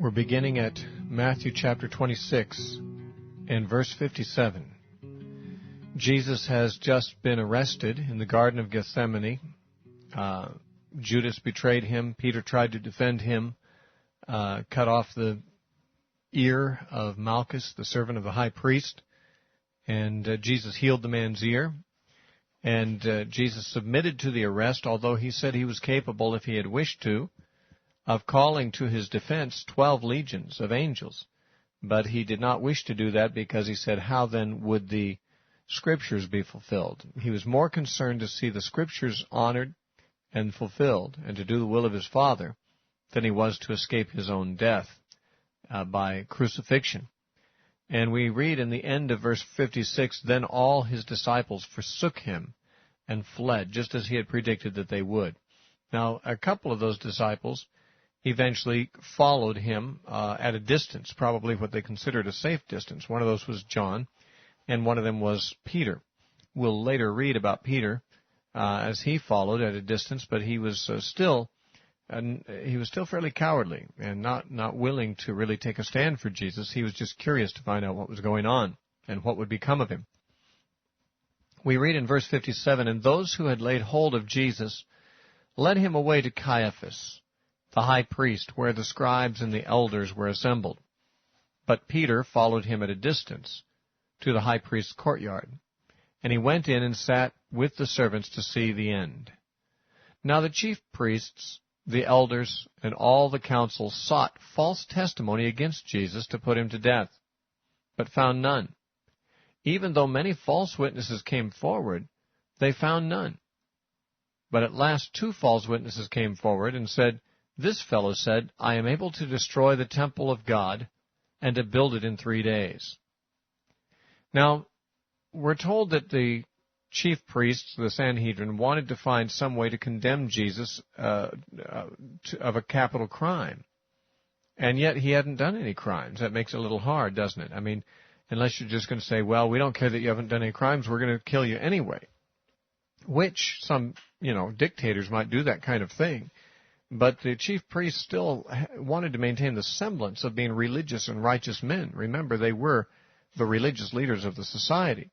We're beginning at Matthew chapter 26 and verse 57. Jesus has just been arrested in the Garden of Gethsemane. Judas betrayed him. Peter tried to defend him, cut off the ear of Malchus, the servant of the high priest, and Jesus healed the man's ear. And Jesus submitted to the arrest, although he said he was capable, if he had wished to, of calling to his defense 12 legions of angels. But he did not wish to do that because he said, how then would the Scriptures be fulfilled? He was more concerned to see the Scriptures honored and fulfilled and to do the will of his Father than he was to escape his own death by crucifixion. And we read in the end of verse 56, then all his disciples forsook him and fled, just as he had predicted that they would. Now, a couple of those disciples eventually followed him at a distance, probably what they considered a safe distance. One of those was John, and one of them was Peter. We'll later read about Peter as he followed at a distance, but he was still fairly cowardly and not willing to really take a stand for Jesus. He was just curious to find out what was going on and what would become of him. We read in verse 57, and those who had laid hold of Jesus led him away to Caiaphas, the high priest, where the scribes and the elders were assembled. But Peter followed him at a distance to the high priest's courtyard, and he went in and sat with the servants to see the end. Now the chief priests, the elders, and all the council sought false testimony against Jesus to put him to death, but found none. Even though many false witnesses came forward, they found none. But at last 2 false witnesses came forward and said, this fellow said, I am able to destroy the temple of God and to build it in 3 days. Now, we're told that the chief priests, the Sanhedrin, wanted to find some way to condemn Jesus of a capital crime. And yet he hadn't done any crimes. That makes it a little hard, doesn't it? I mean, unless you're just going to say, well, we don't care that you haven't done any crimes, we're going to kill you anyway. Which some, dictators might do that kind of thing. But the chief priests still wanted to maintain the semblance of being religious and righteous men. Remember, they were the religious leaders of the society.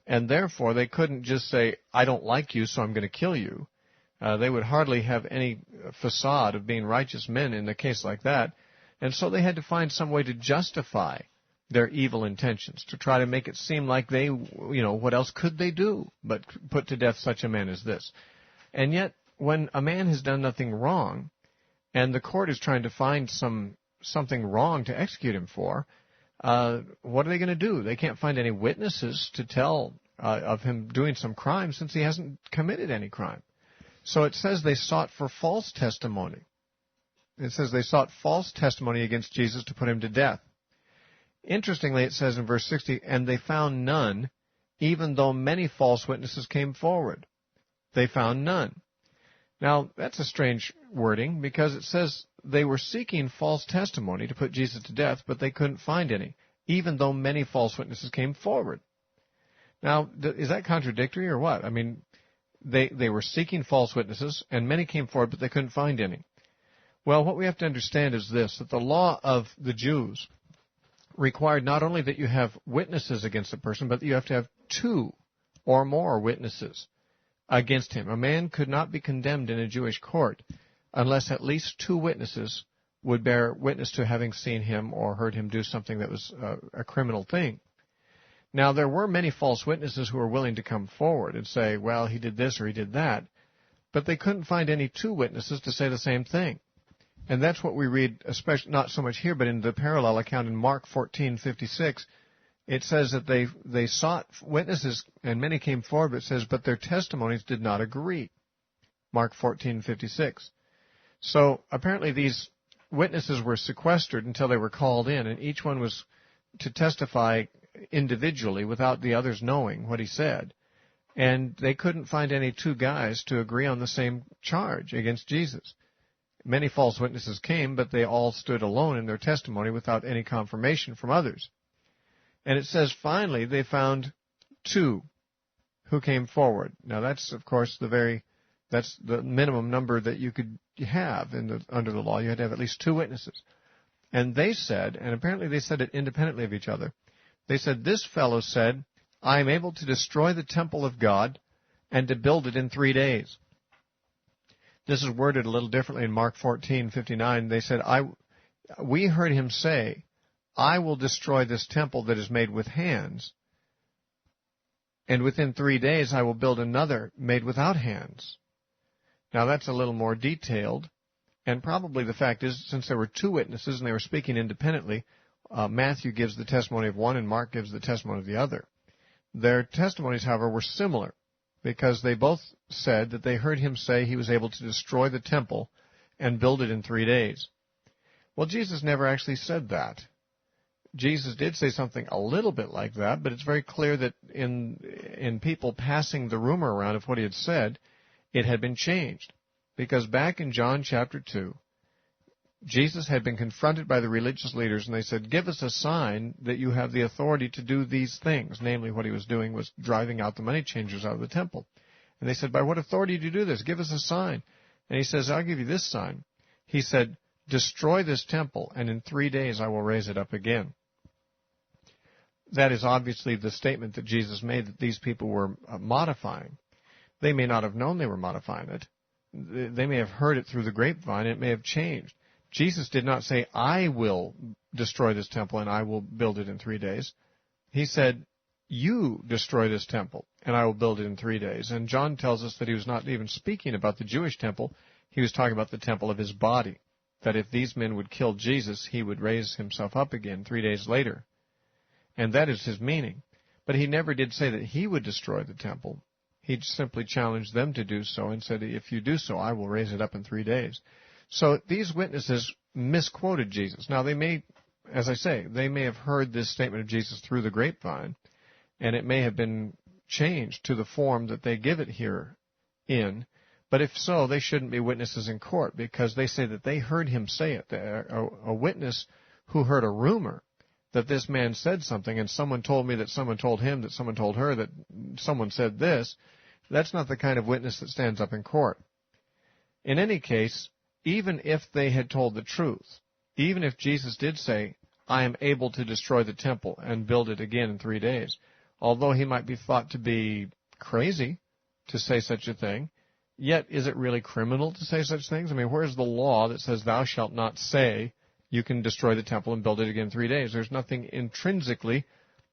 And therefore, they couldn't just say, I don't like you, so I'm going to kill you. They would hardly have any facade of being righteous men in a case like that. And so they had to find some way to justify their evil intentions, to try to make it seem like they, what else could they do but put to death such a man as this? And yet, when a man has done nothing wrong, and the court is trying to find something wrong to execute him for, what are they going to do? They can't find any witnesses to tell of him doing some crime since he hasn't committed any crime. So it says they sought for false testimony. It says they sought false testimony against Jesus to put him to death. Interestingly, it says in verse 60, and they found none, even though many false witnesses came forward. They found none. Now, that's a strange wording because it says they were seeking false testimony to put Jesus to death, but they couldn't find any, even though many false witnesses came forward. Now, is that contradictory or what? I mean, they were seeking false witnesses, and many came forward, but they couldn't find any. Well, what we have to understand is this, that the law of the Jews required not only that you have witnesses against a person, but that you have to have 2 or more witnesses against him. A man could not be condemned in a Jewish court unless at least 2 witnesses would bear witness to having seen him or heard him do something that was a criminal thing. Now, there were many false witnesses who were willing to come forward and say, well, he did this or he did that, but they couldn't find any 2 witnesses to say the same thing. And that's what we read, especially not so much here, but in the parallel account in Mark 14:56. It says that they sought witnesses, and many came forward, but it says, but their testimonies did not agree. Mark 14:56. So apparently these witnesses were sequestered until they were called in, and each one was to testify individually without the others knowing what he said. And they couldn't find any 2 guys to agree on the same charge against Jesus. Many false witnesses came, but they all stood alone in their testimony without any confirmation from others. And it says, finally, they found 2 who came forward. Now, that's, of course, that's the minimum number that you could have under the law. You had to have at least 2 witnesses. And they said, and apparently they said it independently of each other, they said, this fellow said, I am able to destroy the temple of God and to build it in 3 days. This is worded a little differently in Mark 14:59. They said, we heard him say, I will destroy this temple that is made with hands, and within 3 days I will build another made without hands. Now that's a little more detailed, and probably the fact is, since there were two witnesses and they were speaking independently, Matthew gives the testimony of one and Mark gives the testimony of the other. Their testimonies, however, were similar, because they both said that they heard him say he was able to destroy the temple and build it in 3 days. Well, Jesus never actually said that. Jesus did say something a little bit like that, but it's very clear that in people passing the rumor around of what he had said, it had been changed. Because back in John chapter 2, Jesus had been confronted by the religious leaders, and they said, give us a sign that you have the authority to do these things. Namely, what he was doing was driving out the money changers out of the temple. And they said, by what authority do you do this? Give us a sign. And he says, I'll give you this sign. He said, destroy this temple, and in 3 days I will raise it up again. That is obviously the statement that Jesus made that these people were modifying. They may not have known they were modifying it. They may have heard it through the grapevine. It may have changed. Jesus did not say, I will destroy this temple and I will build it in 3 days. He said, you destroy this temple and I will build it in 3 days. And John tells us that he was not even speaking about the Jewish temple. He was talking about the temple of his body. That if these men would kill Jesus, he would raise himself up again 3 days later. And that is his meaning. But he never did say that he would destroy the temple. He simply challenged them to do so and said, if you do so, I will raise it up in 3 days. So these witnesses misquoted Jesus. Now they may, as I say, they may have heard this statement of Jesus through the grapevine, and it may have been changed to the form that they give it here in. But if so, they shouldn't be witnesses in court, because they say that they heard him say it. A witness who heard a rumor that this man said something, and someone told me that someone told him that someone told her that someone said this, that's not the kind of witness that stands up in court. In any case, even if they had told the truth, even if Jesus did say, I am able to destroy the temple and build it again in 3 days, although he might be thought to be crazy to say such a thing, yet is it really criminal to say such things? I mean, where's the law that says thou shalt not say you can destroy the temple and build it again in 3 days? There's nothing intrinsically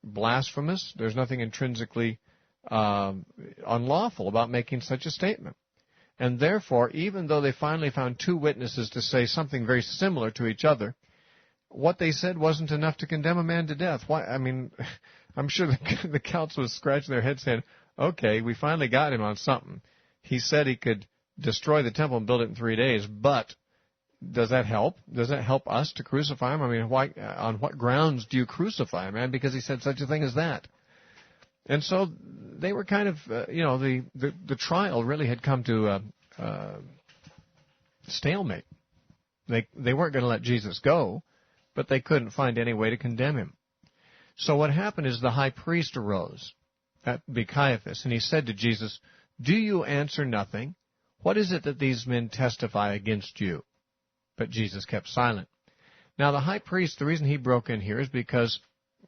blasphemous. There's nothing intrinsically unlawful about making such a statement. And therefore, even though they finally found two witnesses to say something very similar to each other, what they said wasn't enough to condemn a man to death. Why? I mean, I'm sure the council was scratching their heads saying, okay, we finally got him on something. He said he could destroy the temple and build it in 3 days, but does that help? Does that help us to crucify him? I mean, why, on what grounds do you crucify a man because he said such a thing as that? And so they were kind of, the trial really had come to a stalemate. They weren't going to let Jesus go, but they couldn't find any way to condemn him. So what happened is the high priest arose, that would be Caiaphas, and he said to Jesus, do you answer nothing? What is it that these men testify against you? But Jesus kept silent. Now the high priest, the reason he broke in here is because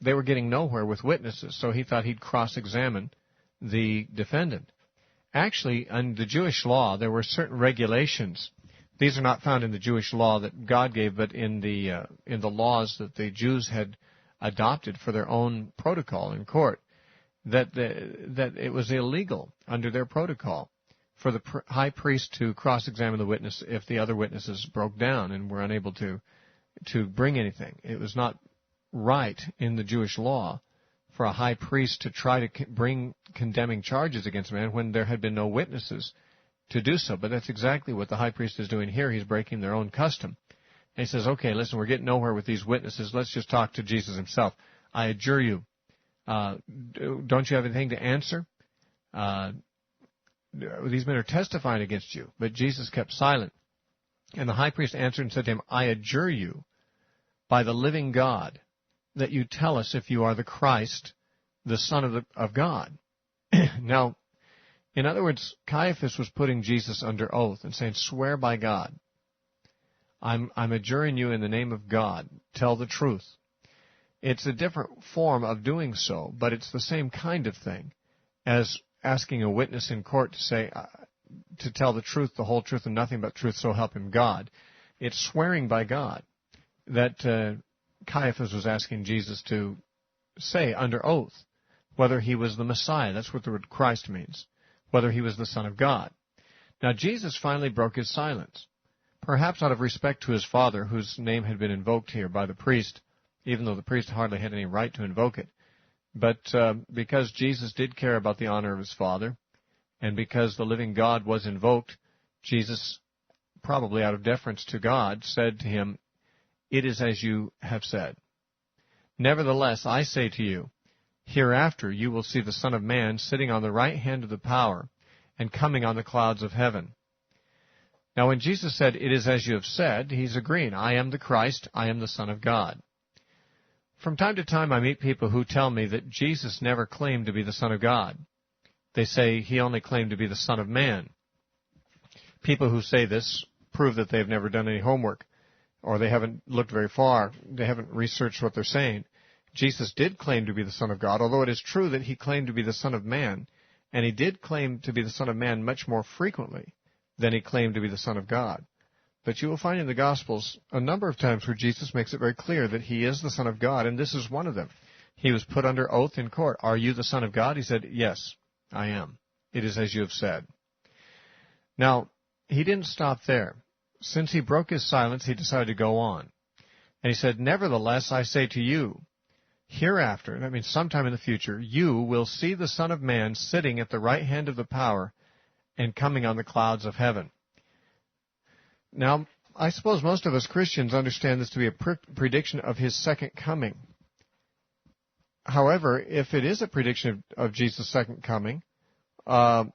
they were getting nowhere with witnesses, so he thought he'd cross-examine the defendant. Actually, in the Jewish law, there were certain regulations. These are not found in the Jewish law that God gave, but in the laws that the Jews had adopted for their own protocol in court, that it was illegal under their protocol for the high priest to cross-examine the witness if the other witnesses broke down and were unable to bring anything. It was not right in the Jewish law for a high priest to try to bring condemning charges against a man when there had been no witnesses to do so. But that's exactly what the high priest is doing here. He's breaking their own custom. And he says, okay, listen, we're getting nowhere with these witnesses. Let's just talk to Jesus himself. I adjure you, don't you have anything to answer? These men are testifying against you. But Jesus kept silent. And the high priest answered and said to him, I adjure you by the living God that you tell us if you are the Christ, the Son of God. Now, in other words, Caiaphas was putting Jesus under oath and saying, swear by God. I'm adjuring you in the name of God tell the truth. It's a different form of doing so, but it's the same kind of thing as asking a witness in court to say, to tell the truth, the whole truth, and nothing but truth, so help him God. It's swearing by God that Caiaphas was asking Jesus to say under oath whether he was the Messiah. That's what the word Christ means, whether he was the Son of God. Now, Jesus finally broke his silence, perhaps out of respect to his Father, whose name had been invoked here by the priest, even though the priest hardly had any right to invoke it. But because Jesus did care about the honor of his Father, and because the living God was invoked, Jesus, probably out of deference to God, said to him, "It is as you have said. Nevertheless, I say to you, hereafter you will see the Son of Man sitting on the right hand of the power and coming on the clouds of heaven." Now, when Jesus said, "It is as you have said," he's agreeing, I am the Christ, I am the Son of God. From time to time, I meet people who tell me that Jesus never claimed to be the Son of God. They say he only claimed to be the Son of Man. People who say this prove that they've never done any homework, or they haven't looked very far. They haven't researched what they're saying. Jesus did claim to be the Son of God, although it is true that he claimed to be the Son of Man, and he did claim to be the Son of Man much more frequently than he claimed to be the Son of God. But you will find in the Gospels a number of times where Jesus makes it very clear that he is the Son of God, and this is one of them. He was put under oath in court. "Are you the Son of God?" He said, "Yes, I am. It is as you have said." Now, he didn't stop there. Since he broke his silence, he decided to go on. And he said, "Nevertheless, I say to you, hereafter," that means sometime in the future, "you will see the Son of Man sitting at the right hand of the power and coming on the clouds of heaven." Now, I suppose most of us Christians understand this to be a prediction of his second coming. However, if it is a prediction of Jesus' second coming, one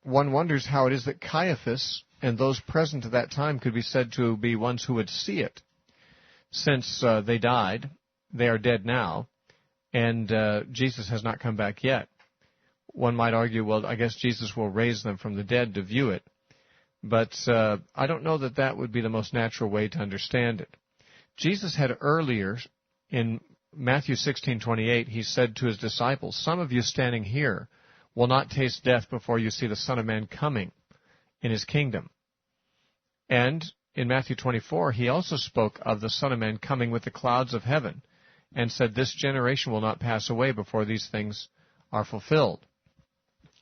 wonders how it is that Caiaphas and those present at that time could be said to be ones who would see it. Since they died, they are dead now, and Jesus has not come back yet. One might argue, well, I guess Jesus will raise them from the dead to view it. But I don't know that that would be the most natural way to understand it. Jesus had earlier, in Matthew 16:28, he said to his disciples, "Some of you standing here will not taste death before you see the Son of Man coming in his kingdom." And in Matthew 24, he also spoke of the Son of Man coming with the clouds of heaven and said, "This generation will not pass away before these things are fulfilled."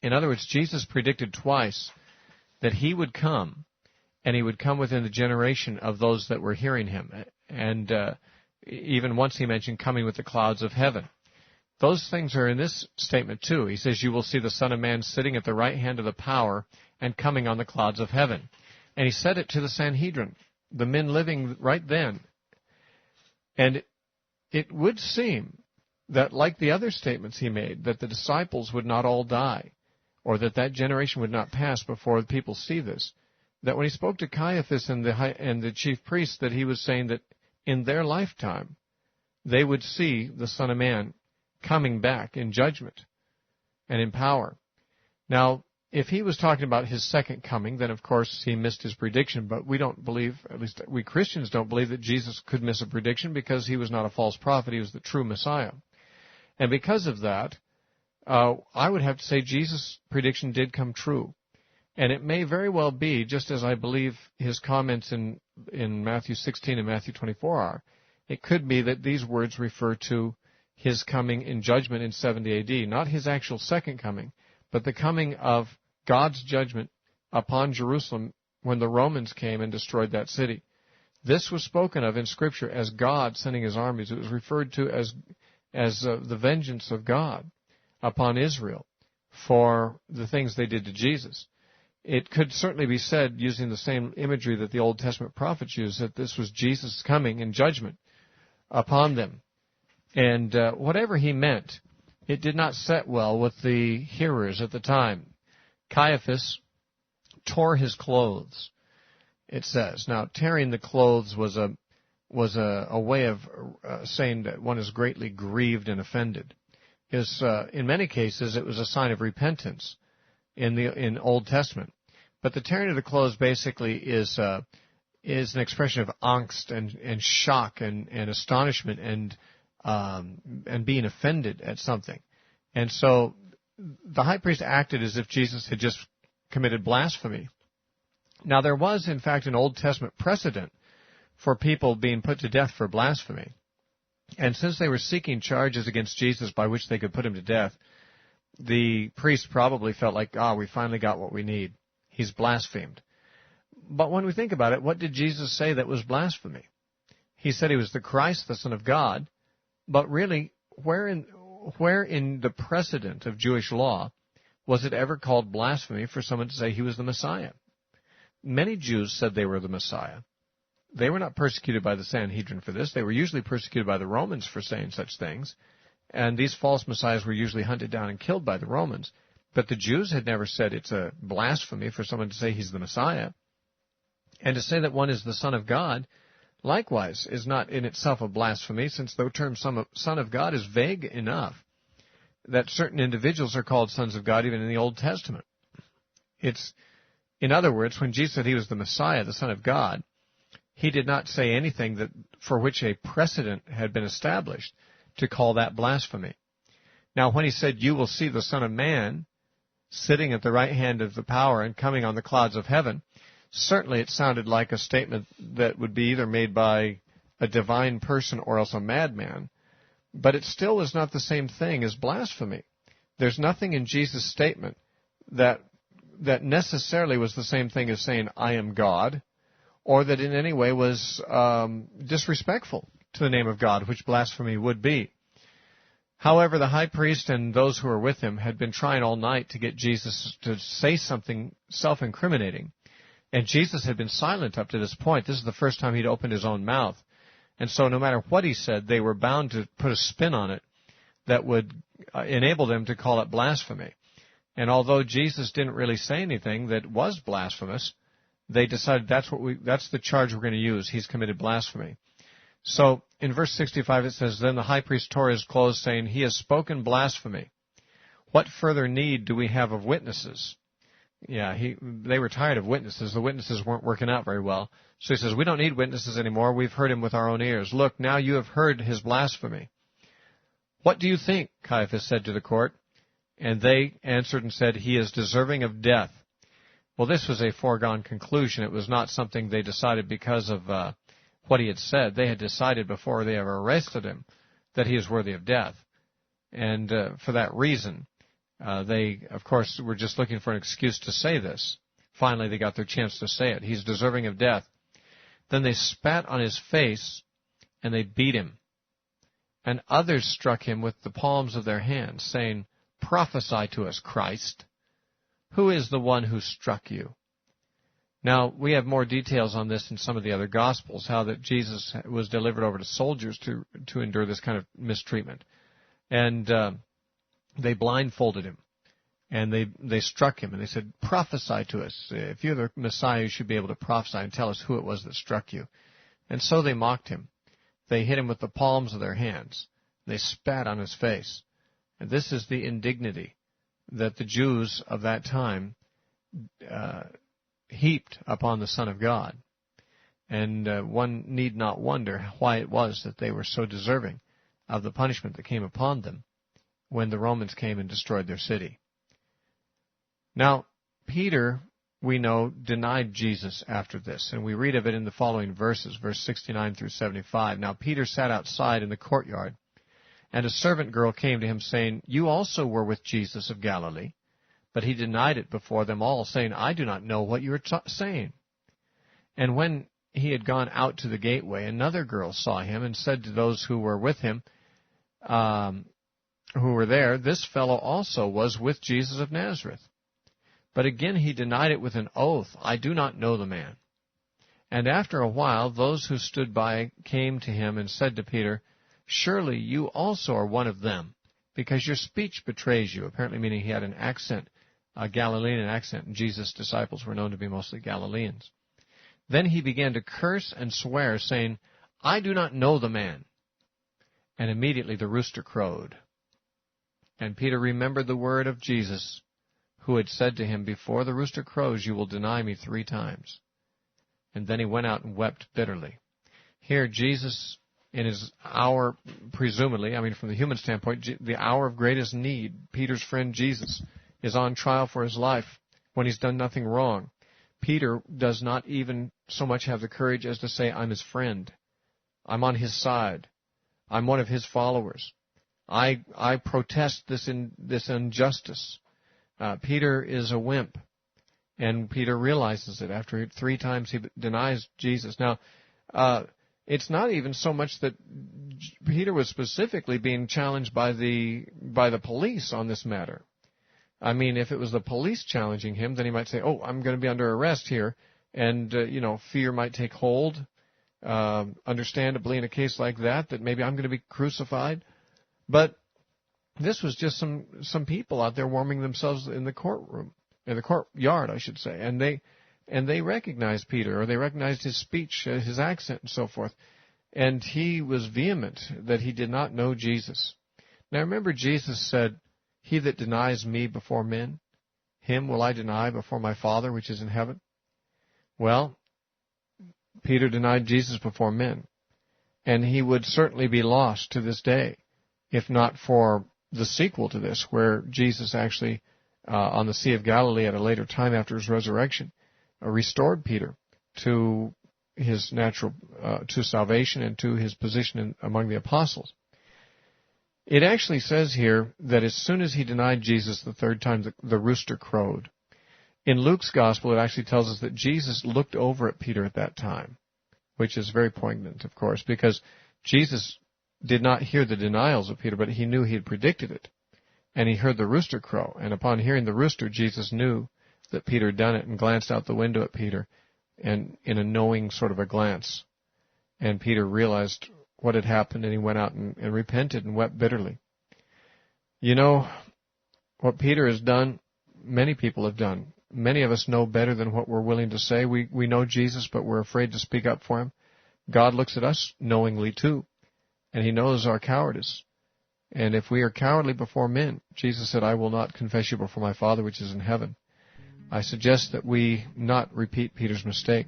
In other words, Jesus predicted twice that he would come, and he would come within the generation of those that were hearing him. And even once he mentioned coming with the clouds of heaven. Those things are in this statement too. He says, "You will see the Son of Man sitting at the right hand of the power and coming on the clouds of heaven." And he said it to the Sanhedrin, the men living right then. And it would seem that, like the other statements he made, that the disciples would not all die, or that generation would not pass before the people see this, that when he spoke to Caiaphas and the chief priests, that he was saying that in their lifetime they would see the Son of Man coming back in judgment and in power. Now, if he was talking about his second coming, then of course he missed his prediction, but we don't believe, at least we Christians don't believe, that Jesus could miss a prediction because he was not a false prophet, he was the true Messiah. And because of that, I would have to say Jesus' prediction did come true. And it may very well be, just as I believe his comments in Matthew 16 and Matthew 24 are, it could be that these words refer to his coming in judgment in 70 A.D., not his actual second coming, but the coming of God's judgment upon Jerusalem when the Romans came and destroyed that city. This was spoken of in Scripture as God sending his armies. It was referred to as the vengeance of God upon Israel for the things they did to Jesus. It could certainly be said, using the same imagery that the Old Testament prophets used, that this was Jesus coming in judgment upon them. And whatever he meant, it did not set well with the hearers at the time. Caiaphas tore his clothes, it says. Now, tearing the clothes was a way of saying that one is greatly grieved and offended. In many cases, it was a sign of repentance in Old Testament. But the tearing of the clothes basically is is an expression of angst and shock and astonishment and being offended at something. And so the high priest acted as if Jesus had just committed blasphemy. Now, there was, in fact, an Old Testament precedent for people being put to death for blasphemy. And since they were seeking charges against Jesus by which they could put him to death, the priest probably felt like, we finally got what we need. He's blasphemed. But when we think about it, what did Jesus say that was blasphemy? He said he was the Christ, the Son of God. But really, where in the precedent of Jewish law was it ever called blasphemy for someone to say he was the Messiah? Many Jews said they were the Messiah. They were not persecuted by the Sanhedrin for this. They were usually persecuted by the Romans for saying such things. And these false messiahs were usually hunted down and killed by the Romans. But the Jews had never said it's a blasphemy for someone to say he's the Messiah. And to say that one is the Son of God, likewise, is not in itself a blasphemy, since the term Son of God is vague enough that certain individuals are called sons of God even in the Old Testament. In other words, when Jesus said he was the Messiah, the Son of God, he did not say anything that for which a precedent had been established to call that blasphemy. Now, when he said, you will see the Son of Man sitting at the right hand of the power and coming on the clouds of heaven, certainly it sounded like a statement that would be either made by a divine person or else a madman, but it still was not the same thing as blasphemy. There's nothing in Jesus' statement that necessarily was the same thing as saying, I am God, or that in any way was disrespectful to the name of God, which blasphemy would be. However, the high priest and those who were with him had been trying all night to get Jesus to say something self-incriminating, and Jesus had been silent up to this point. This is the first time he'd opened his own mouth. And so no matter what he said, they were bound to put a spin on it that would enable them to call it blasphemy. And although Jesus didn't really say anything that was blasphemous, they decided that's the charge we're going to use. He's committed blasphemy. So in verse 65 it says, Then the high priest tore his clothes, saying, He has spoken blasphemy. What further need do we have of witnesses? Yeah, they were tired of witnesses. The witnesses weren't working out very well. So he says, we don't need witnesses anymore. We've heard him with our own ears. Look, now you have heard his blasphemy. What do you think? Caiaphas said to the court. And they answered and said, He is deserving of death. Well, this was a foregone conclusion. It was not something they decided because of what he had said. They had decided before they ever arrested him that he is worthy of death. And for that reason, they, of course, were just looking for an excuse to say this. Finally, they got their chance to say it. He's deserving of death. Then they spat on his face, and they beat him. And others struck him with the palms of their hands, saying, Prophesy to us, Christ. Who is the one who struck you? Now, we have more details on this in some of the other Gospels, how that Jesus was delivered over to soldiers to endure this kind of mistreatment. And they blindfolded him, and they struck him, and they said, Prophesy to us. If you're the Messiah, you should be able to prophesy and tell us who it was that struck you. And so they mocked him. They hit him with the palms of their hands. They spat on his face. And this is the indignity that the Jews of that time heaped upon the Son of God. And one need not wonder why it was that they were so deserving of the punishment that came upon them when the Romans came and destroyed their city. Now, Peter, we know, denied Jesus after this, and we read of it in the following verses, verse 69 through 75. Now, Peter sat outside in the courtyard, and a servant girl came to him, saying, You also were with Jesus of Galilee. But he denied it before them all, saying, I do not know what you are saying. And when he had gone out to the gateway, another girl saw him and said to those who were with him, who were there, This fellow also was with Jesus of Nazareth. But again he denied it with an oath, I do not know the man. And after a while, those who stood by came to him and said to Peter, Surely you also are one of them, because your speech betrays you. Apparently meaning he had an accent, a Galilean accent, and Jesus' disciples were known to be mostly Galileans. Then he began to curse and swear, saying, I do not know the man. And immediately the rooster crowed. And Peter remembered the word of Jesus, who had said to him, Before the rooster crows, you will deny me 3 times. and then he went out and wept bitterly. Here, Jesus, in his hour, presumably, I mean, from the human standpoint, the hour of greatest need, Peter's friend Jesus is on trial for his life when he's done nothing wrong. Peter does not even so much have the courage as to say, I'm his friend. I'm on his side. I'm one of his followers. I protest this injustice. Peter is a wimp, and Peter realizes it after 3 times he denies Jesus. Now, it's not even so much that Peter was specifically being challenged by the police on this matter. I mean, if it was the police challenging him, then he might say, oh, I'm going to be under arrest here, and, fear might take hold. Understandably, in a case like that maybe I'm going to be crucified. But this was just some people out there warming themselves in the courtroom, in the courtyard, I should say, and they recognized Peter, or they recognized his speech, his accent, and so forth. And he was vehement that he did not know Jesus. Now remember, Jesus said, he that denies me before men, him will I deny before my Father which is in heaven. Well, Peter denied Jesus before men, and he would certainly be lost to this day, if not for the sequel to this, where Jesus actually, on the Sea of Galilee at a later time after his resurrection, restored Peter to his natural, to salvation and to his position among the apostles. It actually says here that as soon as he denied Jesus the 3rd time, the rooster crowed. In Luke's gospel, it actually tells us that Jesus looked over at Peter at that time, which is very poignant, of course, because Jesus did not hear the denials of Peter, but he knew he had predicted it. And he heard the rooster crow. And upon hearing the rooster, Jesus knew that Peter had done it and glanced out the window at Peter, and in a knowing sort of a glance. And Peter realized what had happened, and he went out and repented and wept bitterly. You know, what Peter has done, many people have done. Many of us know better than what we're willing to say. We know Jesus, but we're afraid to speak up for him. God looks at us knowingly too, and he knows our cowardice. And if we are cowardly before men, Jesus said, I will not confess you before my Father which is in heaven. I suggest that we not repeat Peter's mistake,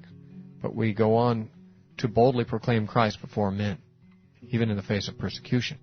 but we go on to boldly proclaim Christ before men, even in the face of persecution.